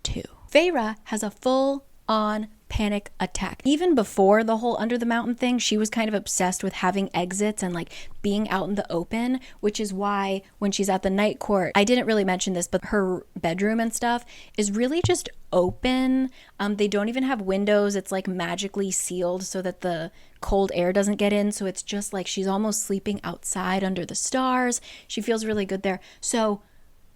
too. Feyre has a full-on panic attack. Even before the whole under the mountain thing, she was kind of obsessed with having exits and like being out in the open, which is why when she's at the night court, I didn't really mention this, but her bedroom and stuff is really just open. They don't even have windows. It's like magically sealed so that the cold air doesn't get in. So it's just like she's almost sleeping outside under the stars. She feels really good there. So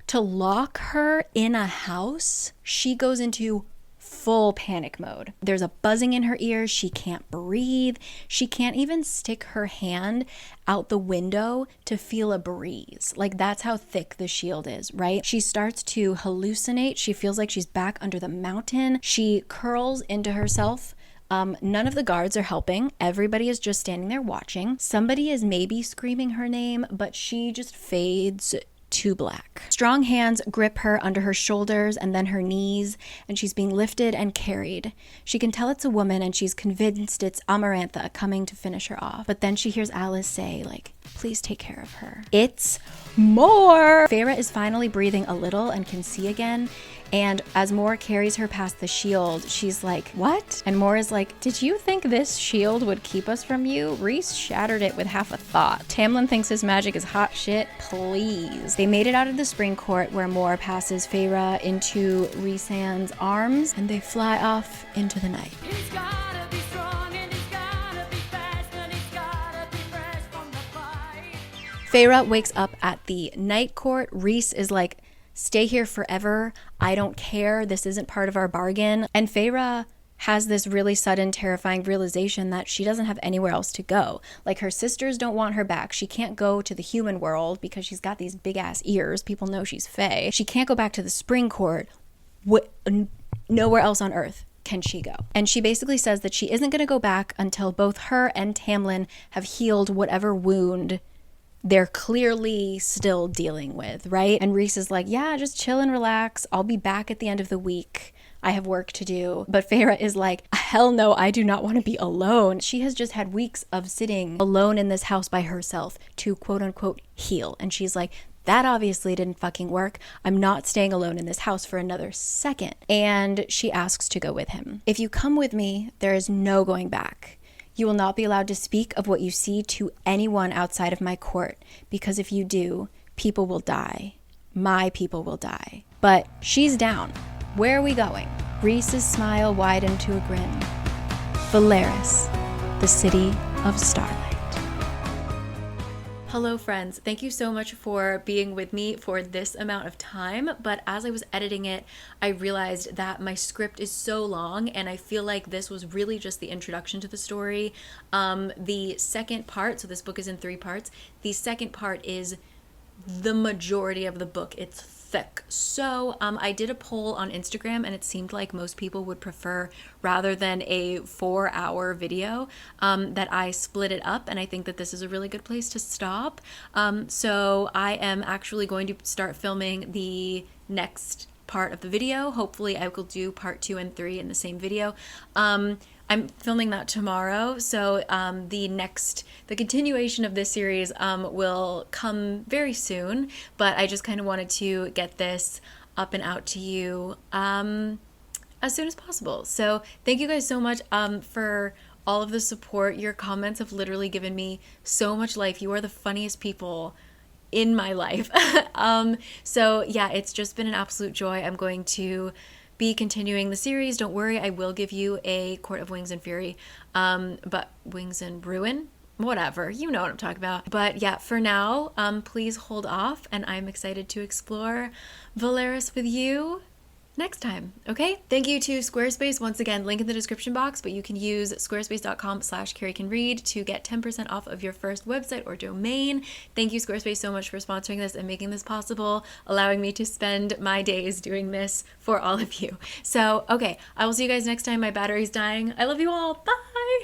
to lock her in a house, she goes into full panic mode. There's a buzzing in her ears. She can't breathe. She can't even stick her hand out the window to feel a breeze. Like, that's how thick the shield is, right? She starts to hallucinate. She feels like she's back under the mountain. She curls into herself. None of the guards are helping. Everybody is just standing there watching. Somebody is maybe screaming her name, but she just fades to black. Strong hands grip her under her shoulders and then her knees, and she's being lifted and carried. She can tell it's a woman, and she's convinced it's Amarantha coming to finish her off. But then she hears Alice say, like, please take care of her. It's Moore! Feyre is finally breathing a little and can see again. And as Moore carries her past the shield, she's like, what? And Moore is like, did you think this shield would keep us from you? Rhys shattered it with half a thought. Tamlin thinks his magic is hot shit, please. They made it out of the spring court where Moore passes Feyre into Rhysand's arms, and they fly off into the night. Feyre wakes up at the night court. Rhys is like, stay here forever. I don't care. This isn't part of our bargain. And Feyre has this really sudden, terrifying realization that she doesn't have anywhere else to go. Like, her sisters don't want her back. She can't go to the human world because she's got these big ass ears. People know she's Fae. She can't go back to the spring court. Nowhere else on earth can she go. And she basically says that she isn't going to go back until both her and Tamlin have healed whatever wound they're clearly still dealing with, right? And Rhys is like, yeah, just chill and relax. I'll be back at the end of the week. I have work to do. But Feyre is like, hell no, I do not want to be alone. She has just had weeks of sitting alone in this house by herself to quote unquote heal. And she's like, that obviously didn't fucking work. I'm not staying alone in this house for another second. And she asks to go with him. If you come with me, there is no going back. You will not be allowed to speak of what you see to anyone outside of my court, because if you do, people will die. My people will die. But she's down. Where are we going? Rhys's smile widened to a grin. Valeris, the city of starlight. Hello friends, thank you so much for being with me for this amount of time, but as I was editing it, I realized that my script is so long, and I feel like this was really just the introduction to the story. The second part, so this book is in 3 parts, the second part is the majority of the book. It's thick. So I did a poll on Instagram, and it seemed like most people would prefer, rather than a 4-hour video, that I split it up, and I think that this is a really good place to stop. So I am actually going to start filming the next part of the video. Hopefully I will do part 2 and 3 in the same video. I'm filming that tomorrow, so the continuation of this series will come very soon, but I just kind of wanted to get this up and out to you as soon as possible. So thank you guys so much for all of the support. Your comments have literally given me so much life. You are the funniest people in my life. So yeah, it's just been an absolute joy. I'm going to be continuing the series. Don't worry, I will give you a Court of Wings and Fury, but Wings and Ruin, whatever, you know what I'm talking about. But yeah, for now, please hold off, and I'm excited to explore Valeris with you next time. Okay, thank you to Squarespace. Once again, link in the description box, but you can use squarespace.com/caricanread to get 10% off of your first website or domain. Thank you, Squarespace, so much for sponsoring this and making this possible, allowing me to spend my days doing this for all of you. So okay, I will see you guys next time. My battery's dying. I love you all. Bye.